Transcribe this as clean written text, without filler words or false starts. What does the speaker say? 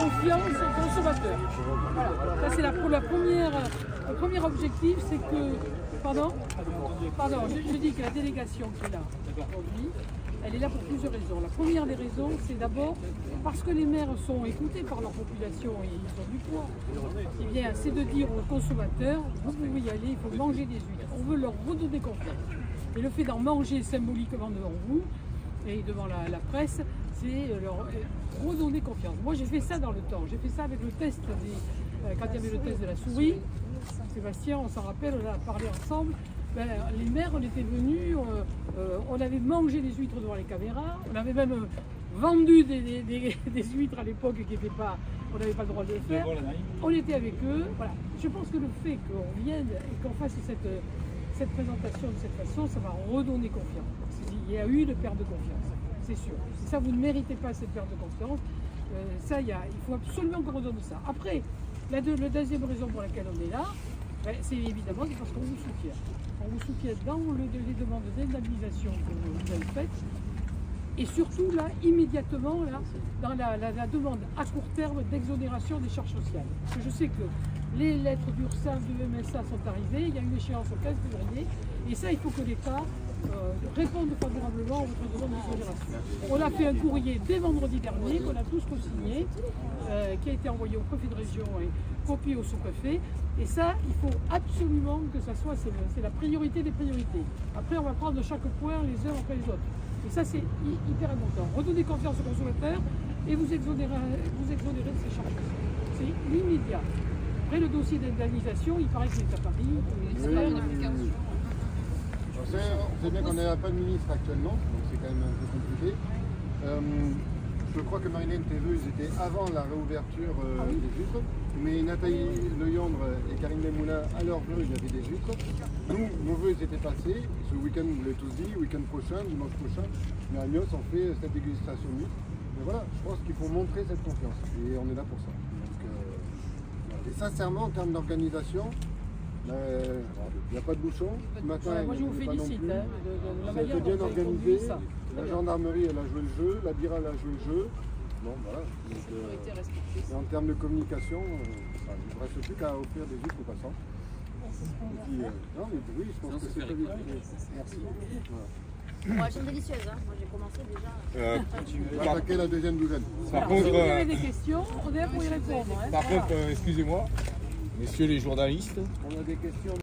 confiance aux consommateurs. Voilà. Ça c'est le premier objectif, c'est que... Pardon, je dis que la délégation qui est là aujourd'hui, elle est là pour plusieurs raisons. La première des raisons, c'est d'abord parce que les maires sont écoutés par leur population et ils ont du poids. Eh bien, c'est de dire aux consommateurs, vous pouvez y aller, il faut manger des huîtres. On veut leur redonner confiance. Et le fait d'en manger symboliquement devant vous et devant la presse, c'est leur redonner confiance. Moi, j'ai fait ça dans le temps. J'ai fait ça avec le test, quand il y avait le test de la souris. Sébastien, on s'en rappelle, on a parlé ensemble. Ben, les maires, on était venus, on avait mangé des huîtres devant les caméras, on avait même vendu des huîtres à l'époque qui n'étaient pas, on n'avait pas le droit de le faire. On était avec eux. Voilà. Je pense que le fait qu'on vienne et qu'on fasse cette présentation de cette façon, ça va redonner confiance. Il y a eu une perte de confiance, c'est sûr. Si ça, vous ne méritez pas cette perte de confiance, il faut absolument qu'on redonne ça. Après, la deuxième raison pour laquelle on est là, c'est évidemment parce qu'on vous soutient. On vous soutient dans les demandes d'indemnisation que vous avez faites et surtout là, immédiatement, là, dans la demande à court terme d'exonération des charges sociales. Parce que je sais que les lettres d'URSSAF, de MSA sont arrivées, il y a une échéance au 15 février et ça, il faut que l'État réponde favorablement à votre demande d'exonération. On a fait un courrier dès vendredi dernier, qu'on a tous co-signé, qui a été envoyé au préfet de région et copié au sous-préfet. Et ça, il faut absolument que ça soit, c'est la priorité des priorités. Après, on va prendre chaque point les uns après les autres. Et ça, c'est hyper important. Redonner confiance aux consommateurs et vous exonérer de ces charges. C'est l'immédiat. Après, le dossier d'indemnisation, il paraît qu'il est à Paris. On sait bien qu'on n'a pas de ministre actuellement, donc c'est quand même un peu compliqué. Je crois que Marilène Théveux, ils étaient avant la réouverture des huîtres, mais Nathalie Leyandre et Karine Memoula, à leur vœu, il y avait des huîtres. Nous, nos vœux étaient passés, ce week-end, vous l'avez tous dit, week-end prochain, dimanche prochain, mais à Nios, on fait cette dégustation de huîtres. Mais voilà, je pense qu'il faut montrer cette confiance, et on est là pour ça. Donc, et sincèrement, en termes d'organisation, il n'y a pas de bouchon. Ce matin, moi je vous félicite de la ça a manière été bien dont vous avez organisé. conduit ça. La gendarmerie, elle a joué le jeu, la BIRA, elle a joué le jeu. Bon, voilà. Donc, et en termes de communication, il ne reste plus qu'à offrir des huîtres aux passants. Puis, non, mais oui, je pense que c'est très bien. Merci. Bon, elles sont délicieuses, hein. Moi j'ai commencé déjà. On va attaquer la deuxième douzaine. Alors, si vous avez des questions, on est là pour y répondre. Hein. Par contre, excusez-moi, messieurs les journalistes. On a des questions.